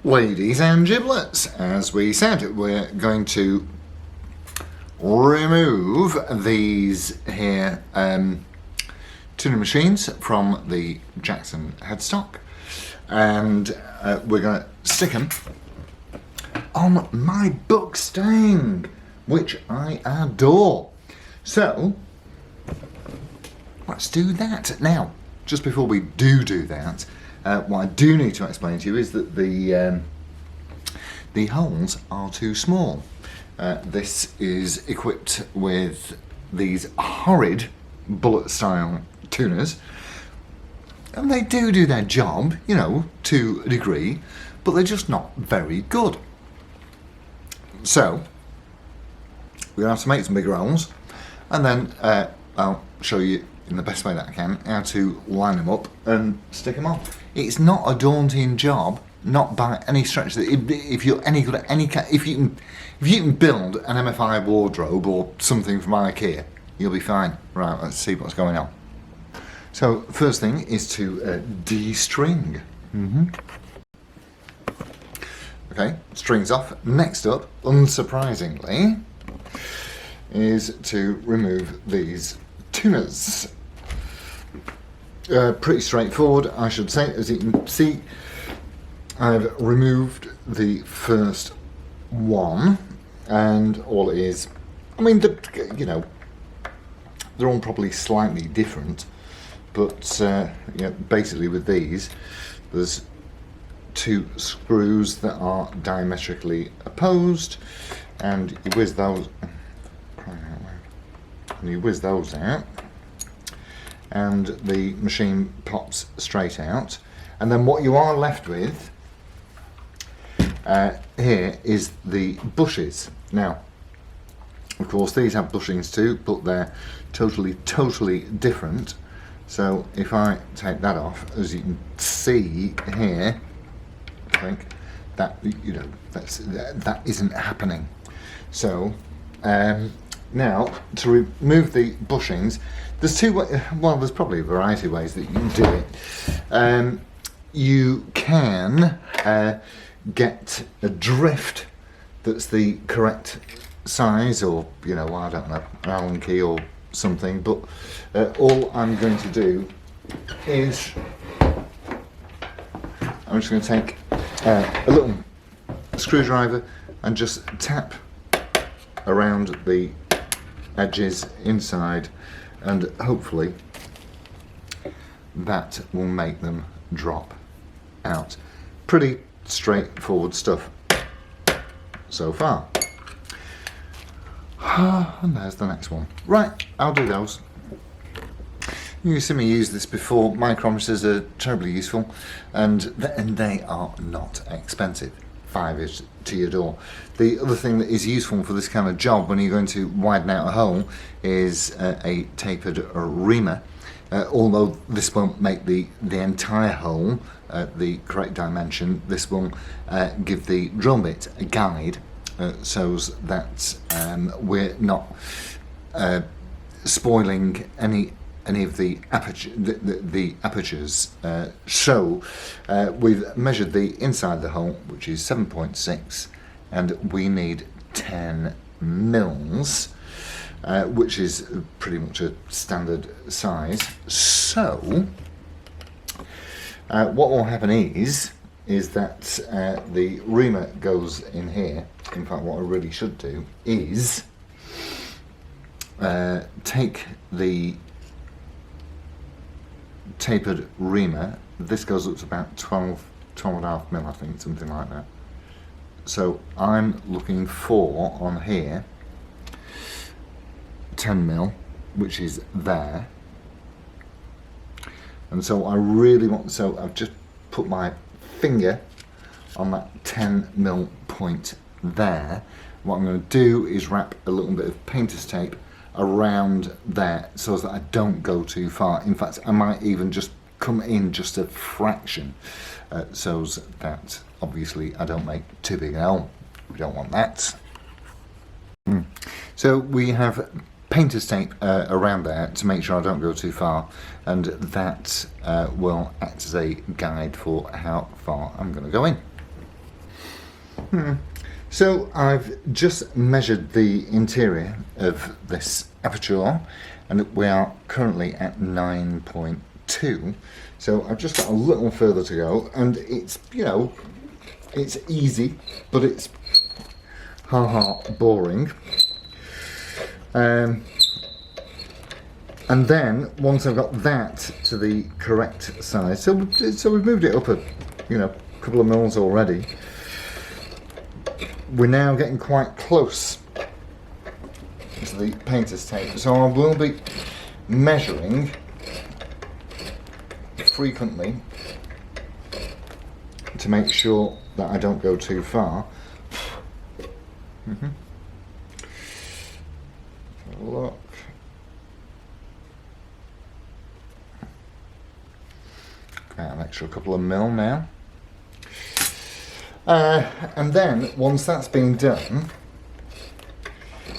Ladies and giblets, as we said, we're going to remove these here tuning machines from the Jackson headstock, and we're going to stick them on my Buckstang, which I adore. So let's do that. Now, just before we do that, what I do need to explain to you is that the holes are too small. This is equipped with these horrid bullet style tuners, and they do their job, you know, to a degree, but they're just not very good. So we're going to have to make some bigger holes, and then I'll show you in the best way that I can how to line them up and stick them on. It's not a daunting job, not by any stretch. If you're any good at any, if you can build an MFI wardrobe or something from IKEA, you'll be fine. Right, let's see what's going on. So first thing is to de-string. Okay, strings off. Next up, unsurprisingly, is to remove these tuners. Pretty straightforward, I should say. As you can see, I've removed the first one, and all it is, I mean, you know, they're all probably slightly different, but yeah, basically with these, there's two screws that are diametrically opposed, and you whiz those, out, and the machine pops straight out. And then what you are left with here is the bushes. Now, of course, these have bushings too, but they're totally different. So if I take that off, as you can see here, I think that, you know, that isn't happening. So now to remove the bushings, there's there's probably a variety of ways that you can do it. You can get a drift that's the correct size, or, you know, I don't know, an Allen key or something, but all I'm going to do is I'm just going to take a little screwdriver and just tap around the edges inside, and hopefully that will make them drop out. Pretty straightforward stuff so far. And there's the next one. Right, I'll do those. You've seen me use this before. Micrometers are terribly useful, and they are not expensive. 5 is to your door. The other thing that is useful for this kind of job when you're going to widen out a hole is a tapered reamer. Although this won't make the entire hole the correct dimension, this will give the drill bit a guide, so that we're not spoiling any of the apertures. So we've measured the inside of the hole, which is 7.6, and we need 10 mils, which is pretty much a standard size. So what will happen is that the reamer goes in here. In fact, what I really should do is take the tapered reamer. This goes up to about 12.5 mil, I think, something like that. So I'm looking for, on here, 10 mil, which is there. And so I really want, so I've just put my finger on that 10 mil point there. What I'm going to do is wrap a little bit of painter's tape around there so that I don't go too far. In fact, I might even just come in just a fraction, so that obviously I don't make too big an hole. We don't want that. So we have painter's tape around there to make sure I don't go too far, and that will act as a guide for how far I'm going to go in. So I've just measured the interior of this aperture, and we are currently at 9.2. So I've just got a little further to go, and it's, you know, it's easy, but it's boring. And then once I've got that to the correct size, so we've moved it up a, you know, couple of mils already. We're now getting quite close to the painter's tape, so I will be measuring frequently to make sure that I don't go too far. Look. Okay, an extra couple of mil now. And then, once that's been done,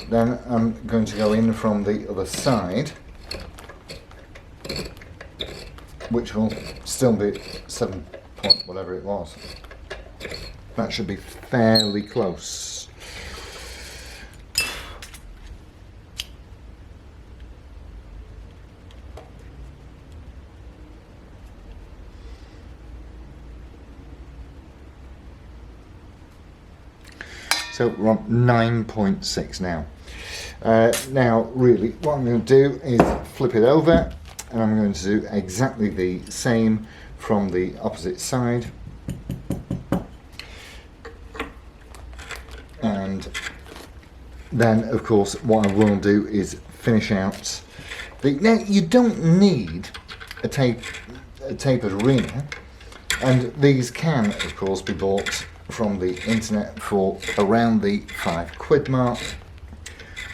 then I'm going to go in from the other side, which will still be 7 point whatever it was. That should be fairly close. So we're on 9.6 now. Now, really, what I'm going to do is flip it over, and I'm going to do exactly the same from the opposite side. And then, of course, what I will do is finish out the... Now, you don't need a tapered arena, and these can, of course, be bought from the internet for around the £5 mark,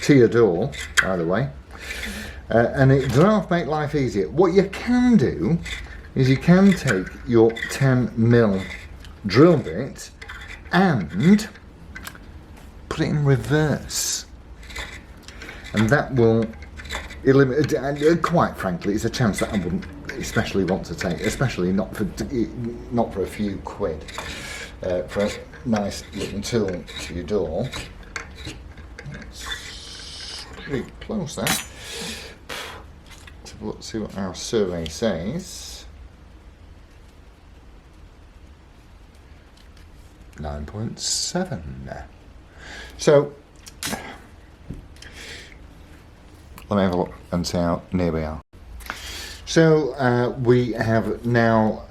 to your door, by the way. And it does make life easier. What you can do is you can take your 10mm drill bit and put it in reverse, and that will eliminate, and quite frankly, it's a chance that I wouldn't especially want to take, especially not for a few quid. For a nice little tool to your door. It's pretty close there. Let's have a look, see what our survey says. 9.7. So, let me have a look and see how near we are. So we have now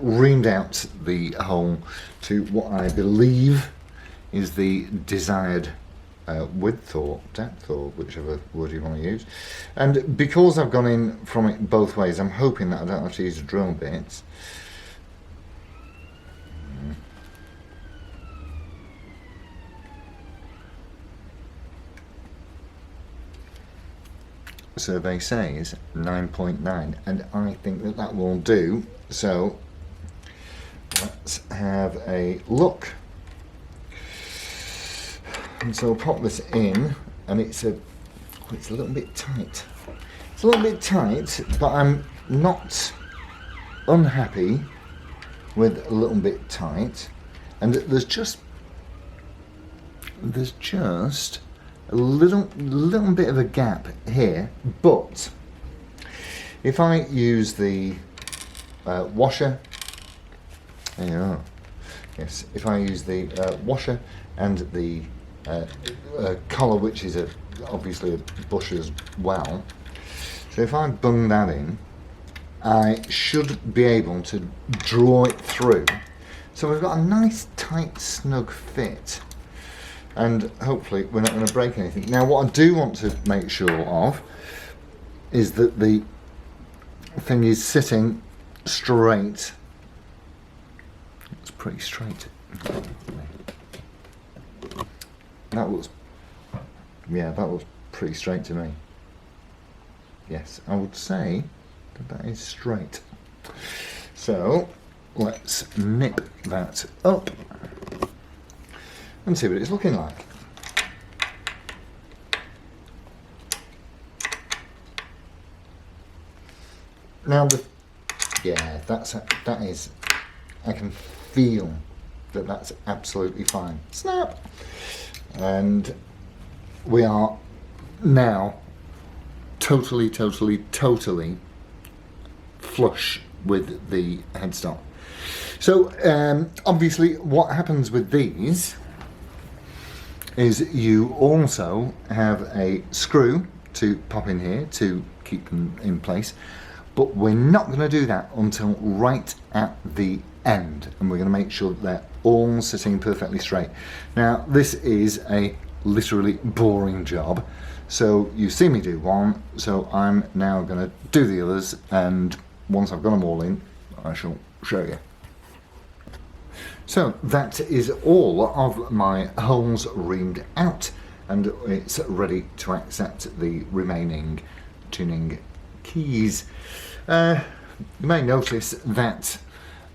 reamed out the hole to what I believe is the desired width or depth, or whichever word you want to use. And because I've gone in from it both ways, I'm hoping that I don't have to use a drill bit. Survey says 9.9, and I think that that will do. So let's have a look. And so I'll pop this in, and it's a little bit tight. It's a little bit tight, but I'm not unhappy with a little bit tight. And there's just a little bit of a gap here, but if I use the washer, there you are. Yes, if I use the washer and the collar, which is obviously a bush as well, so if I bung that in, I should be able to draw it through. So we've got a nice tight snug fit. And hopefully we're not going to break anything. Now, what I do want to make sure of is that the thing is sitting straight. It's pretty straight. That looks pretty straight to me. Yes, I would say that is straight. So let's nip that up and see what it's looking like. Now that is, I can feel that that's absolutely fine. Snap! And we are now totally flush with the headstock. So obviously what happens with these is you also have a screw to pop in here to keep them in place, but we're not going to do that until right at the end, and we're going to make sure that they're all sitting perfectly straight. Now this is a literally boring job, so you see me do one, so I'm now going to do the others, and once I've got them all in I shall show you. So that is all of my holes reamed out, and it's ready to accept the remaining tuning keys. You may notice that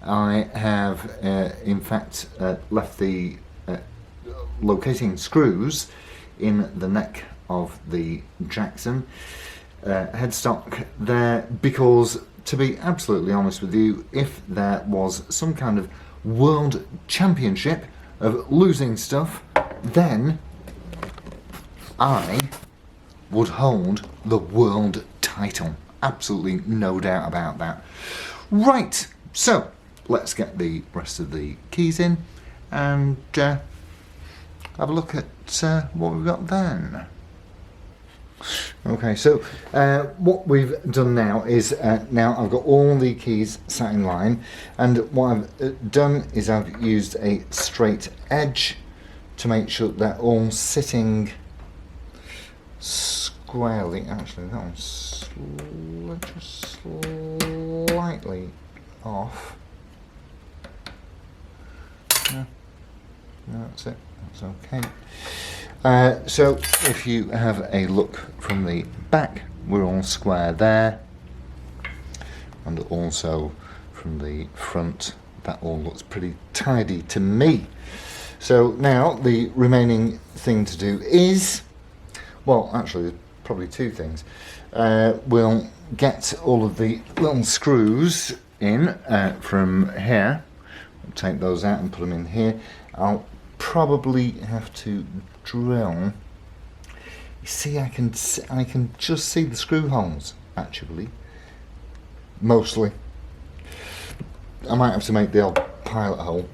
I have in fact left the locating screws in the neck of the Jackson headstock there, because to be absolutely honest with you, if there was some kind of world championship of losing stuff, then I would hold the world title. Absolutely no doubt about that. Right, so let's get the rest of the keys in and have a look at what we've got then. Okay, so what we've done now is now I've got all the keys sat in line, and what I've done is I've used a straight edge to make sure they're all sitting squarely. Actually, that one's just slightly off. No, that's it. That's okay. So if you have a look from the back, we're all square there, and also from the front that all looks pretty tidy to me. So now the remaining thing to do is, well actually there's probably two things. We'll get all of the little screws in from here. We'll take those out and put them in here. I'll probably have to drill. You see, I can just see the screw holes actually, mostly. I might have to make the odd pilot hole,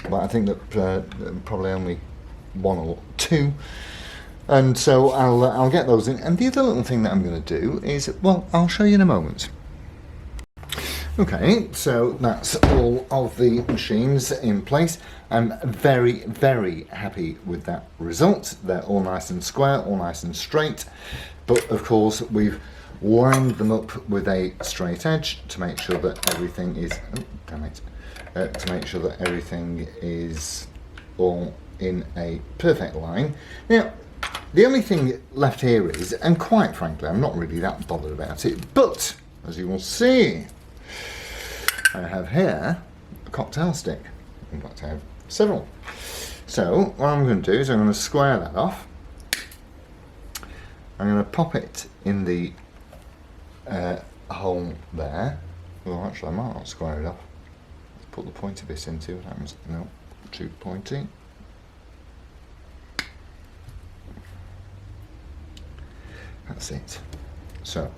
but I think that probably only one or two, and so I'll get those in. And the other little thing that I'm going to do is, well, I'll show you in a moment. Okay, so that's all of the machines in place. I'm very happy with that result. They're all nice and square, all nice and straight, but of course we've lined them up with a straight edge to make sure that everything is, oh, damn it, to make sure that everything is all in a perfect line. Now, the only thing left here is, and quite frankly, I'm not really that bothered about it, but as you will see, I have here a cocktail stick. In fact, I have several. So what I'm going to do is I'm going to square that off. I'm going to pop it in the hole there. Well, actually, I might not square it off. Let's put the pointy bit in, see what happens. No, too pointy. That's it. So,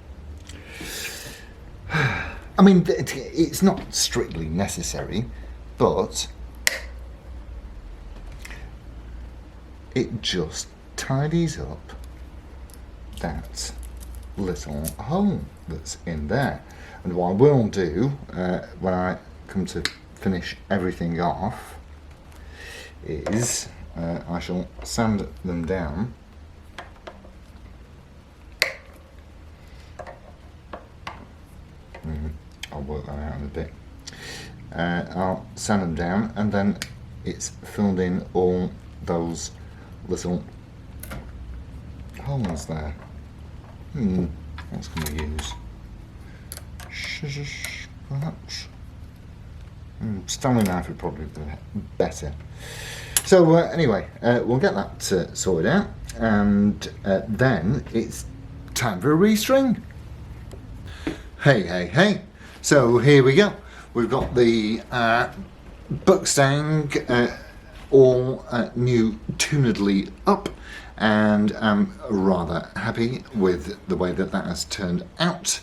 I mean, it's not strictly necessary, but it just tidies up that little hole that's in there. And what I will do when I come to finish everything off is I shall sand them down. I'll work that out in a bit. I'll sand them down, and then it's filled in all those little holes there. What's going to use? Scissors, perhaps. Stanley knife would probably be better. So anyway, we'll get that sorted out, and then it's time for a restring. Hey. So here we go. We've got the Buckstang, all new tunedly up, and I'm rather happy with the way that has turned out.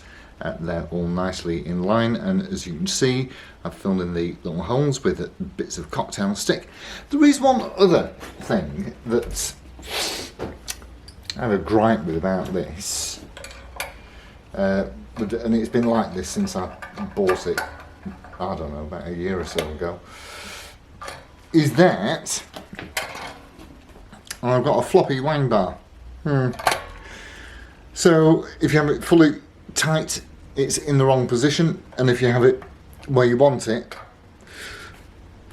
They're all nicely in line, and as you can see, I've filled in the little holes with bits of cocktail stick. There is one other thing that I have a gripe with about this, and it's been like this since I bought it, I don't know, about a year or so ago, is that I've got a floppy wang bar. So if you have it fully tight, it's in the wrong position, and if you have it where you want it,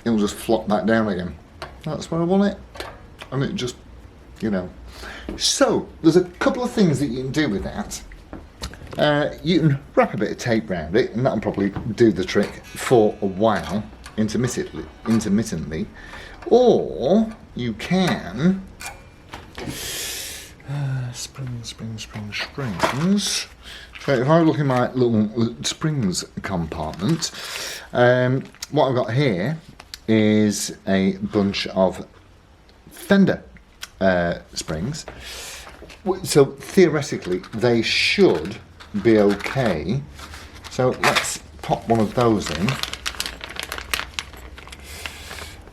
it'll just flop back down again. That's where I want it, and it just, you know. So there's a couple of things that you can do with that. You can wrap a bit of tape around it, and that'll probably do the trick for a while, intermittently, or you can springs. So if I look in my little springs compartment, what I've got here is a bunch of fender springs. So theoretically they should be okay. So let's pop one of those in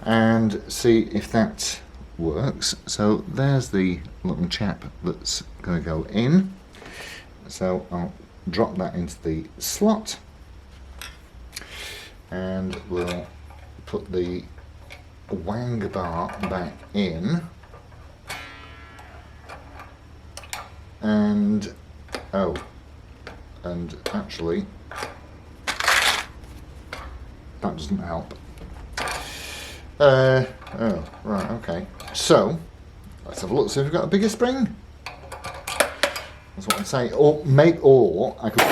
and see if that works. So there's the little chap that's going to go in. So I'll drop that into the slot, and we'll put the wang bar back in, and actually that doesn't help. Oh right, okay, so let's have a look, see if we've got a bigger spring. That's what I'm saying. Or I could,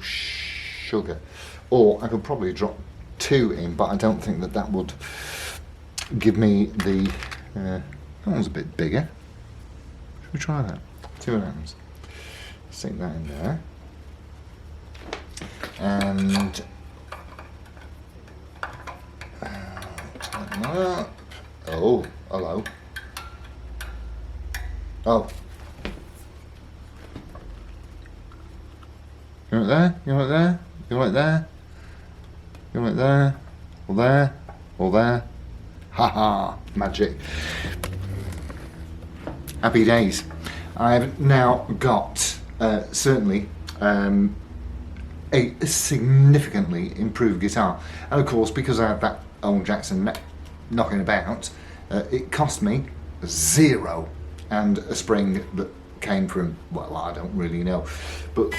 sugar. Or I could probably drop 2 in, but I don't think that would give me the. That one's a bit bigger. Should we try that? 2 ounces. Stick that in there. And tighten that up. Oh, hello. Oh. You want it there? You want it there? You want it there? You want it there? Or there? Or there? Haha! Magic. Happy days. I've now got certainly a significantly improved guitar, and of course because I had that old Jackson knocking about, it cost me 0, and a spring that came from, well, I don't really know, but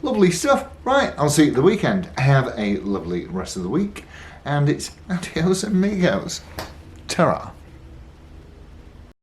lovely stuff. Right, I'll see you at the weekend. Have a lovely rest of the week, and it's adios amigos. Ta-ra.